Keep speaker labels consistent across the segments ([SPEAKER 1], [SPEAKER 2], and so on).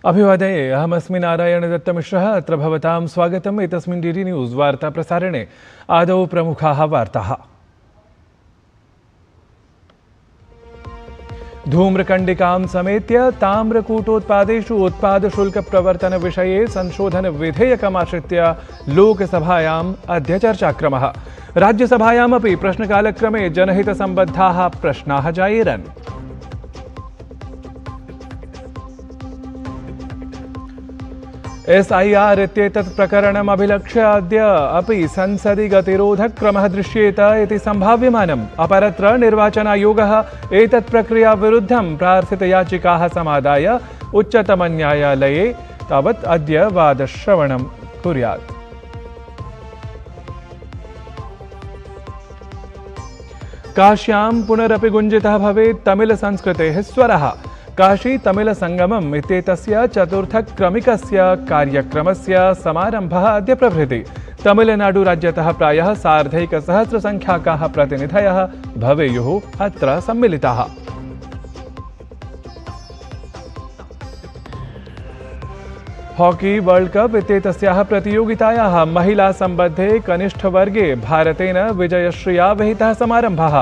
[SPEAKER 1] अभिवादये अहमस्मि नारायणदत्तमिश्रः। अत्र भवतां स्वागतम्। एतस्मिन् डीडी न्यूज़ वार्ता प्रसारणे आदौ प्रमुखाः वार्ताः। धूम्रकण्डिकां समेत्य ताम्रकूटोत्पादेषु उत्पादशुल्कप्रवर्तनविषये संशोधनविधेयकमाश्रित्य लोकसभायाम् अद्य चर्चाक्रमः। राज्यसभायामपि प्रश्नकालक्रमे जनहितसम्बद्धाः प्रश्नाः जायेरन्। SIR इत्येतत् प्रकरणम् अभिलक्ष्य अद्य अपि संसदि गतिरोधक्रमः दृश्येत इति सम्भाव्यमानम्। अपरत्र निर्वाचनायोगः एतत् प्रक्रियाविरुद्धं प्रार्थितयाचिकाः समादाय उच्चतमन्यायालये तावत् अद्य वादश्रवणं कुर्यात्। काश्यां पुनरपि गुञ्जितः भवेत् तमिलसंस्कृतेः स्वरः। काशी तमिल संगमम् इत्येतस्य चतुर्थक्रमिकस्य कार्यक्रमस्य समारम्भः अद्य प्रभृति। तमिलनाडुराज्यतः प्रायः 1,50,000 संख्याकाः प्रतिनिधयः भवेयुः अत्र सम्मिलिताः। हॉकी वर्ल्ड कप इत्येतस्याः प्रतियोगितायाः महिलासम्बद्धे कनिष्ठवर्गे भारतेन विजयश्रिया विहितः समारम्भः।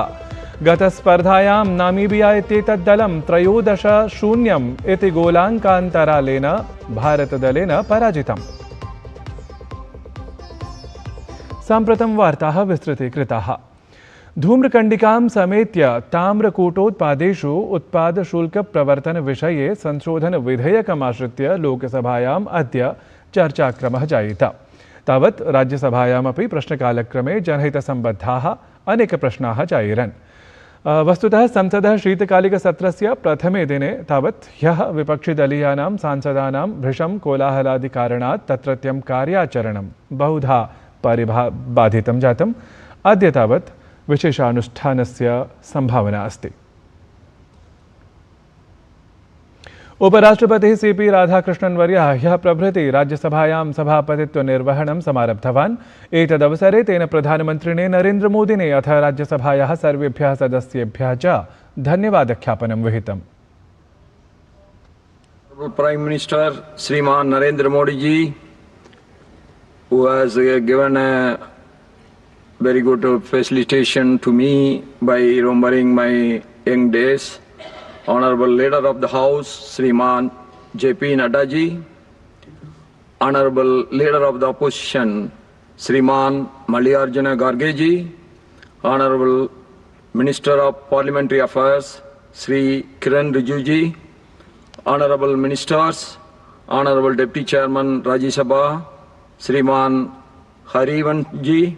[SPEAKER 1] गतस्पर्धायां नामीबिया इत्येतत् दलं 13-0 इति गोलाङ्कान्तरालेन भारतदलेन पराजितम्। साम्प्रतं वार्ताः विस्तृतीकृताः। धूम्रकण्डिकां समेत्य ताम्रकूटोत्पादेषु उत्पादशुल्कप्रवर्तनविषये संशोधनविधेयकमाश्रित्य लोकसभायाम् अद्य चर्चाक्रमः जायेत। तावत् राज्यसभायामपि प्रश्नकालक्रमे जनहितसम्बद्धाः अनेकप्रश्नाः जायेरन्। वस्तुतः संसदः शीतकालिकसत्रस्य प्रथमे दिने तावत् ह्यः विपक्षिदलीयानां सांसदानां भृशं कोलाहलादिकारणात् तत्रत्यं कार्याचरणं बहुधा बाधितं जातम्। अद्य तावत् विशेषानुष्ठानस्य संभावना अस्ति। उपराष्ट्रपतिः CP राधाकृष्णन्वर्यः ह्यः प्रभृति राज्यसभायां सभापतित्वनिर्वहणं समारब्धवान्। एतदवसरे तेन प्रधानमन्त्रिणे नरेन्द्रमोदिने अथ राज्यसभायाः सर्वेभ्यः सदस्येभ्यः च धन्यवादज्ञापनं विहितम्।
[SPEAKER 2] Prime Minister Shriman Narendra Modi ji, who has given a very good facilitation to me by remembering my young days. Honorable Leader of the House, Shriman J.P. Nadda ji, Honorable Leader of the Opposition, Shriman Mallikarjuna Kharge ji, Honorable Minister of Parliamentary Affairs, Shri Kiran Rijiju ji, Honorable Ministers, Honorable Deputy Chairman Rajya Sabha, Shriman Harivansh ji,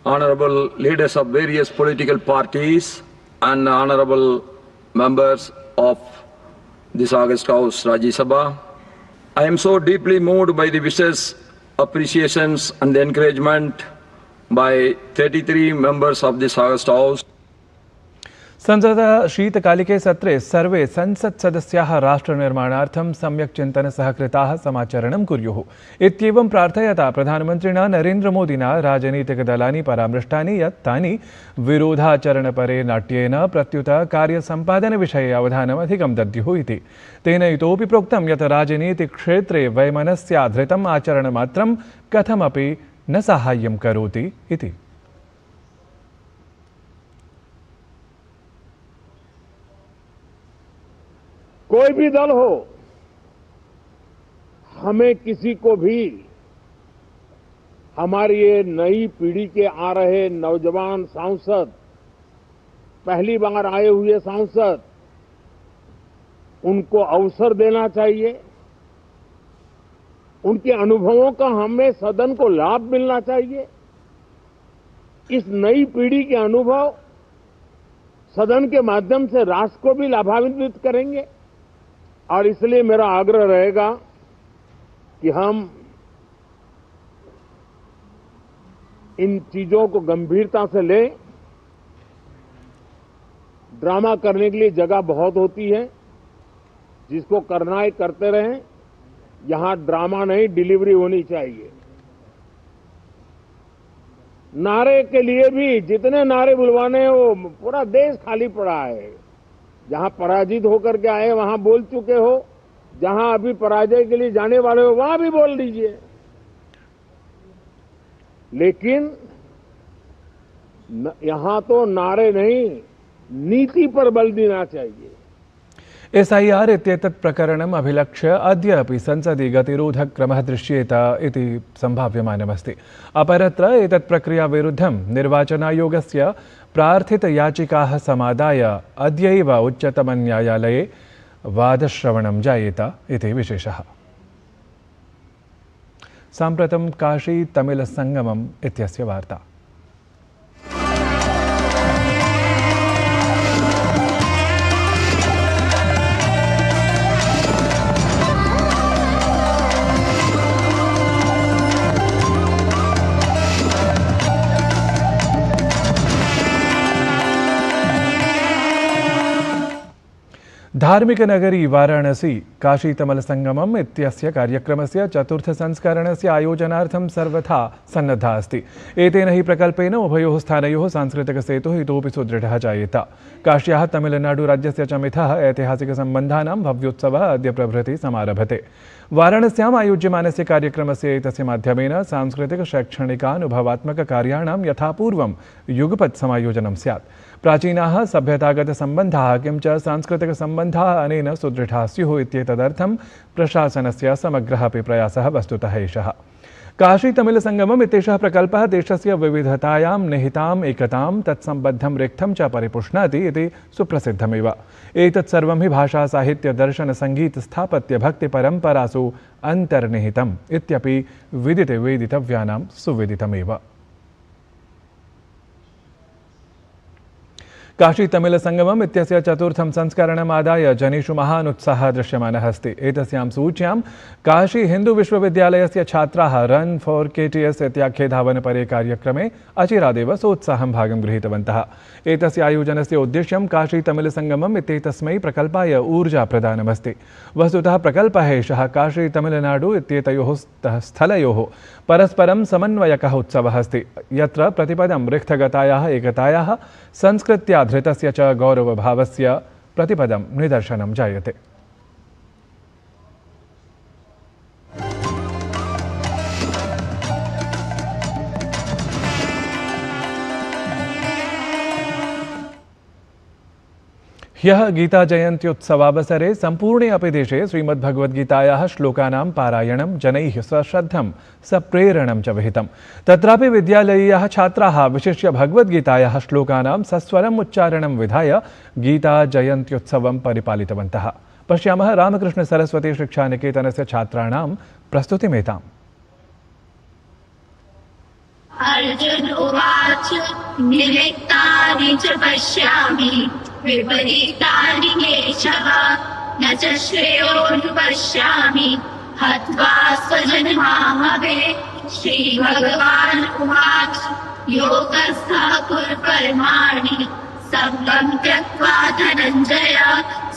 [SPEAKER 2] Honorable Leaders of various political parties, and Honorable members of this August House Rajya Sabha. I am so deeply moved by the wishes, appreciations and the encouragement by 33 members of this August House.
[SPEAKER 1] संसदः शीतकालिके सत्रे सर्वे संसत्सदस्याः राष्ट्रनिर्माणार्थं सम्यक् चिन्तनसहकृताः समाचरणं कुर्युः इत्येवं प्रार्थयता प्रधानमन्त्रिणा नरेन्द्रमोदिना राजनीतिकदलानि परामृष्टानि यत् तानि विरोधाचरणपरे नाट्येन प्रत्युत कार्यसम्पादनविषये अवधानमधिकं दद्युः इति। तेन इतोपि प्रोक्तं यत् राजनीतिक्षेत्रे वैमनस्याधृतम् आचरणमात्रं कथमपि न साहाय्यं करोति इति।
[SPEAKER 3] कोई भी दल हो, हमें किसी को भी हमारी ये नई पीढ़ी के आ रहे नौजवान सांसद, पहली बार आए हुए सांसद, उनको अवसर देना चाहिए। उनके अनुभवों का हमें सदन को लाभ मिलना चाहिए। इस नई पीढ़ी के अनुभव सदन के माध्यम से राष्ट्र को भी लाभान्वित करेंगे और इसलिए मेरा आग्रह रहेगा कि हम इन चीजों को गंभीरता से लें। ड्रामा करने के लिए जगह बहुत होती है, जिसको करना है करते रहें। यहां ड्रामा नहीं, डिलीवरी होनी चाहिए। नारे के लिए भी जितने नारे बुलवाने हैं वो पूरा देश खाली पड़ा है। जहां पराजित होकर के आए वहां बोल चुके हो, जहां अभी पराजय के लिए जाने वाले हो वहां भी बोल दीजिए, लेकिन यहां तो नारे नहीं, नीति पर बल देना चाहिए।
[SPEAKER 1] SIR इत्येतत् प्रकरणम् अभिलक्ष्य अद्य अपि संसदि गतिरोधक्रमः दृश्येत इति सम्भाव्यमानमस्ति। अपरत्र एतत् प्रक्रियाविरुद्धं निर्वाचनायोगस्य प्रार्थितयाचिकाः समादाय अद्यैव उच्चतमन्यायालये वादश्रवणं जायेत इति विशेषः। साम्प्रतं काशी तमिल संगमम् इत्यस्य वार्ता। धार्मिक नगरी वाराणसी काशी तमिल संगमम् इत्यस्य कार्यक्रमस्य चतुर्थ संस्करणस्य आयोजनार्थं सर्वथा सन्नद्धा अस्ति। एतेन हि प्रकल्पेन उभयोः स्थानयोः सांस्कृतिकसेतुः इतोपि सुदृढः जायेत। काश्याः तमिलनाडुराज्यस्य च मिथः ऐतिहासिकसम्बन्धानां भव्योत्सवः अद्य प्रभृति समारभते। वाराणस्याम् आयोज्यमानस्य कार्यक्रमस्य एतस्य माध्यमेन सांस्कृतिक शैक्षणिकानुभवात्मककार्याणां यथापूर्वं युगपत् समायोजनं स्यात्। प्राचीनाः सभ्यतागतसम्बन्धाः किं च सांस्कृतिकसम्बन्धाः अनेन सुदृढाः स्युः इत्येतदर्थं प्रशासनस्य समग्रः अपि प्रयासः वस्तुतः एषः। काशी तमिल संगमम् इत्येषः प्रकल्पः देशस्य विविधतायां निहिताम् एकतां तत्सम्बद्धं रिक्थं च परिपुष्णाति इति सुप्रसिद्धमेव। एतत् सर्वं हि भाषा साहित्य दर्शन संगीत स्थापत्य भक्ति परम्परासु अन्तर्निहितम् इत्यपि विदिते वेदितव्यानां सुविदितमेव। काशी तमिल संगमम् इत्यस्य चतुर्थं संस्करणम् आदाय जनेषु महान् उत्साहः दृश्यमानः अस्ति। एतस्यां सूच्यां काशी हिन्दू विश्वविद्यालयस्य छात्राः रन फॉर KTS इत्याख्ये धावनपरे कार्यक्रमे अचिरादेव सोत्साहं भागं गृहीतवन्तः। एतस्य आयोजनस्य उद्देश्यं काशी तमिल संगमम् इत्येतस्मै प्रकल्पाय ऊर्जा प्रदानमस्ति। वस्तुतः प्रकल्पः एषः काशी तमिलनाडु इत्येतयोः स्थलयोः परस्परं समन्वयकः उत्सवः अस्ति, यत्र प्रतिपदं रिक्थगतायाः एकतायाः संस्कृत्या धृतस्य च गौरवभावस्य प्रतिपदं निदर्शनं जायते। ह्यः गीता जयन्त्युत्सवावसरे सम्पूर्णे अपि देशे श्रीमद्भगवद्गीतायाः श्लोकानां पारायणं जनैः सश्रद्धं सप्रेरणं च विहितं। तत्रापि विद्यालयीयाः छात्राः विशिष्य भगवद्गीतायाः श्लोकानां सस्वरम् उच्चारणं विधाय गीता जयन्त्युत्सवं परिपालितवन्तः। पश्यामः रामकृष्ण सरस्वती शिक्षानिकेतनस्य छात्राणां प्रस्तुतिमेताम्।
[SPEAKER 4] अर्जुन उवाच निमित्तानि च पश्यामि विपरीतानि केशव न च श्रेयोऽनुपश्यामि हत्वा स्वजनमाहवे। श्रीभगवान् उवाच योगस्थः कुरु कर्माणि संगं त्यक्त्वा धनञ्जय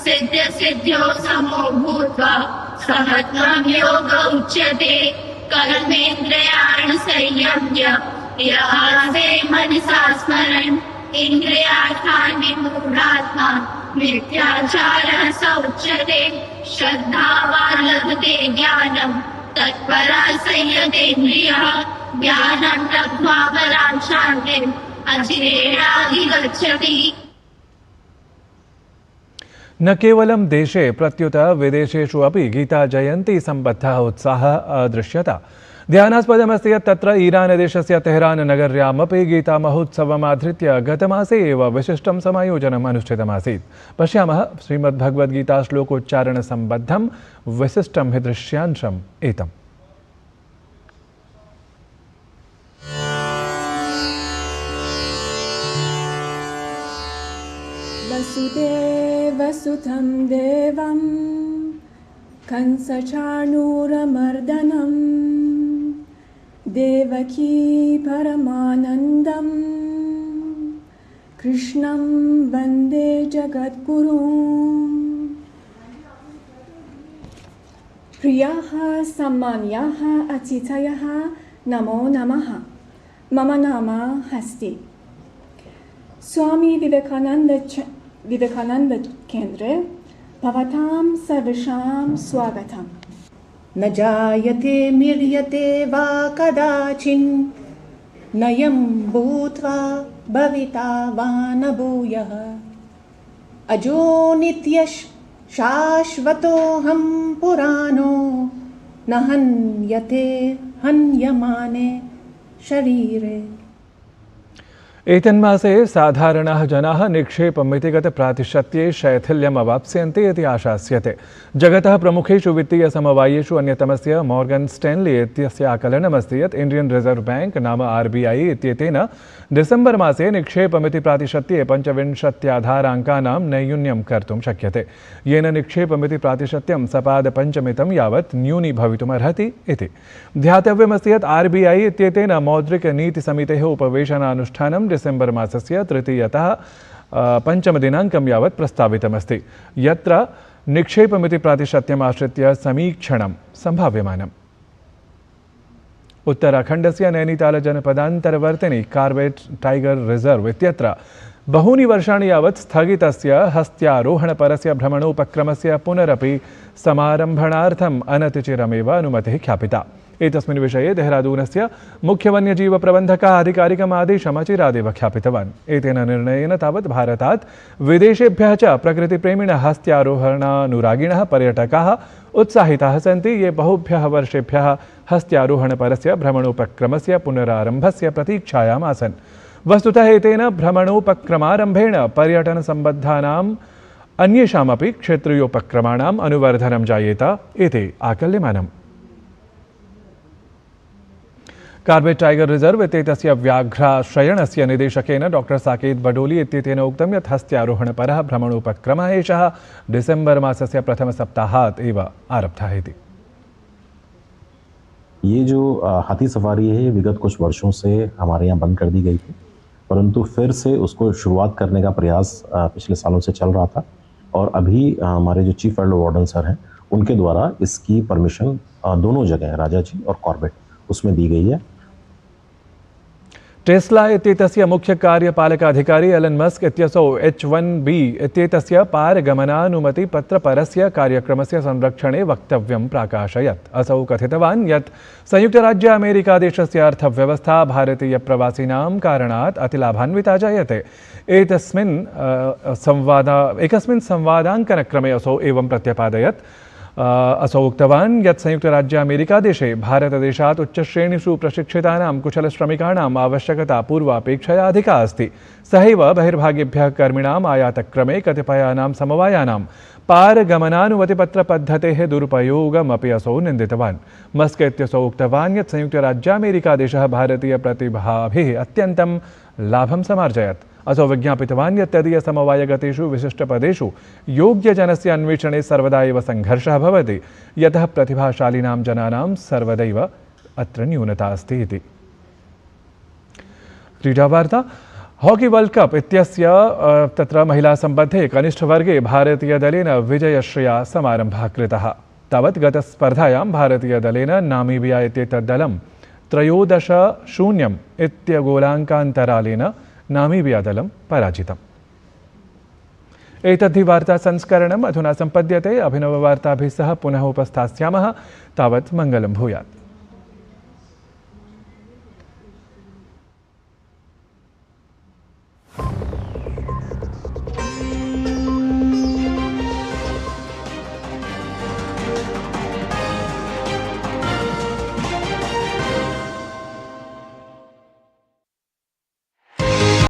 [SPEAKER 4] सिद्ध्यसिद्ध्यो समो भूत्वा समत्वं योग उच्यते। कर्मेन्द्रियाणि संयम्य यः मनसा स्मरन् इन्द्रियार्थान् मूढात्मा मिथ्याचारः स उच्यते। श्रद्धावान् लभते ज्ञानं तत्परः संयतेन्द्रियः ज्ञानं लब्ध्वा परां शान्तिम् अचिरेणाधिगच्छति।
[SPEAKER 1] न केवलं देशे प्रत्युत विदेशेषु अपि गीता जयन्ती सम्बद्धः उत्साहः अदृश्यत। ध्यानास्पदमस्ति यत् तत्र ईरान देशस्य तेहरान नगर्यामपि गीता महोत्सवमाधृत्य गतमासे एव विशिष्टं समायोजनम् अनुष्ठितमासीत्। पश्यामः श्रीमद्भगवद्गीता श्लोकोच्चारणसम्बद्धं विशिष्टं हि दृश्यांशम् एतम्।
[SPEAKER 5] वसुदेवसुतं देवं कंसचाणूरमर्दनं देवकी परमानन्दं कृष्णं वन्दे जगद्गुरुम्। प्रियाः सम्मान्याः अतिथयः नमो नमः। मम नाम हस्ति। स्वामी विवेकानंद केंद्रे भवतां सर्वेषां स्वागतम्।
[SPEAKER 6] न जायते म्रियते वा कदाचिन् नयं भूत्वा भविता वा न भूयः अजो नित्यः शाश्वतोऽहं पुराणो न हन्यते हन्यमाने शरीरे।
[SPEAKER 1] एतन्मासे साधारणाः जनाः निक्षेपमितिगतप्रातिशत्ये शैथिल्यम् अवाप्स्यन्ति इति आशास्यते। जगतः प्रमुखेषु वित्तीयसमवायेषु अन्यतमस्य मॉर्गन स्टैनली इत्यस्य आकलनमस्ति यत् इण्डियन् रिजर्व् बैंक नाम RBI इत्येतेन डिसेम्बर् मासे निक्षेपमितिप्रातिशत्ये 25 आधाराङ्कानां नैयून्यं कर्तुं शक्यते, येन निक्षेपमितिप्रातिशत्यं सपादपञ्चमितं यावत् न्यूनीभवितुमर्हति इति। ध्यातव्यमस्ति यत् RBI इत्येतेन मौद्रिकनीतिसमितेः उपवेशनानुष्ठानं डिसेम्बर् मासस्य 3-तः 5 यावत् प्रस्तावितमस्ति, यत्र निक्षेपमितिप्रातिशत्यम् आश्रित्य समीक्षणं सम्भाव्यमानम्। उत्तराखण्डस्य नैनीतालजनपदान्तर्वर्तिनि कार्बेट् टाइगर रिजर्व् इत्यत्र बहूनि वर्षाणि यावत् स्थगितस्य हस्त्यारोहणपरस्य भ्रमणोपक्रमस्य पुनरपि समारम्भणार्थम् अनतिचिरमेव अनुमतिः ख्यापिता। एतस्मिन् विषये देहरादूनस्य मुख्यवन्यजीवप्रबन्धकः आधिकारिकम् आदेशमचिरादेव ख्यापितवान्। एतेन निर्णयेन तावत् भारतात् विदेशेभ्यः च प्रकृतिप्रेमिणः हस्त्यारोहणानुरागिणः पर्यटकाः उत्साहिताः सन्ति, ये बहुभ्यः वर्षेभ्यः हस्त्यारोहणपरस्य भ्रमणोपक्रमस्य पुनरारम्भस्य प्रतीक्षायाम् आसन्। वस्तुतः एतेन भ्रमणोपक्रमारम्भेण पर्यटनसम्बद्धानाम् अन्येषामपि क्षेत्रीयोपक्रमाणाम् अनुवर्धनं जायेत इति आकल्यमानम्। कार्बेट् टाइगर रिजर्व् इत्येतस्य व्याघ्राश्रयणस्य निदेशकेन डॉक्टर साकेत बडोली इत्येतेन उक्तं यत् हस्त्यारोहणपरः भ्रमणोपक्रमः एषः डिसेम्बर् मासस्य प्रथमसप्ताहात् एव आरब्धः इति।
[SPEAKER 7] ये जो हाथी सवारी है विगत कुछ वर्षों से हमारे यहाँ बंद कर दी गई थी, परंतु फिर से उसको शुरुआत करने का प्रयास पिछले सालों से चल रहा था और अभी हमारे जो चीफ वाइल्ड वार्डन सर हैं उनके द्वारा इसकी परमिशन दोनों जगह राजाजी और कॉर्बेट उसमें दी गई है।
[SPEAKER 1] टेस्ला इत्येतस्य मुख्य कार्यपालकाधिकारी एलन मस्क इत्यसौ H1B इत्येतस्य पारगमनानुमतिपत्रपरस्य कार्यक्रमस्य संरक्षणे वक्तव्यं प्राकाशयत्। असौ कथितवान् यत् संयुक्तराज्य अमेरिकादेशस्य अर्थव्यवस्था भारतीयप्रवासिनां कारणात् अतिलाभान्विता जायते। एकस्मिन् संवादाङ्कनक्रमे असौ एवं प्रत्यपादयत्। असौ उक्तवान् यत् संयुक्तराज्य अमेरिकादेशे भारतदेशात् उच्चश्रेणिषु प्रशिक्षितानां कुशलश्रमिकाणाम् आवश्यकता पूर्वापेक्षया अधिका अस्ति। सहैव बहिर्भागेभ्यः कर्मिणाम् आयातक्रमे कतिपयानां समवायानां पारगमनानुमतिपत्रपद्धतेः दुरुपयोगमपि असौ निन्दितवान्। मस्क इत्यसौ उक्तवान् यत् संयुक्तराज्यामेरिकादेशः भारतीयप्रतिभाभिः अत्यन्तं लाभं समार्जयत्। असौ विज्ञापितवान् यत् तदीयसमवायगतेषु विशिष्टपदेषु योग्यजनस्य अन्वेषणे सर्वदा एव सङ्घर्षः भवति, यतः प्रतिभाशालिनां जनानां सर्वदैव अत्र न्यूनता अस्ति इति। क्रीडावार्ता। हॉकी वर्ल्ड कप इत्यस्य तत्र महिलासम्बद्धे कनिष्ठवर्गे भारतीयदलेन विजयश्रिया समारम्भः कृतः। तावत् गतस्पर्धायां भारतीयदलेन नामीबिया इत्येतद्दलं 13-0 इत्यगोलाङ्कान्तरालेन नामीबिया दलं पराजितम्। एतद्धि वार्ता संस्करणम् अधुना सम्पद्यते। अभिनववार्ताभिः सह पुनः उपस्थास्यामः। तावत् मङ्गलं भूयात्।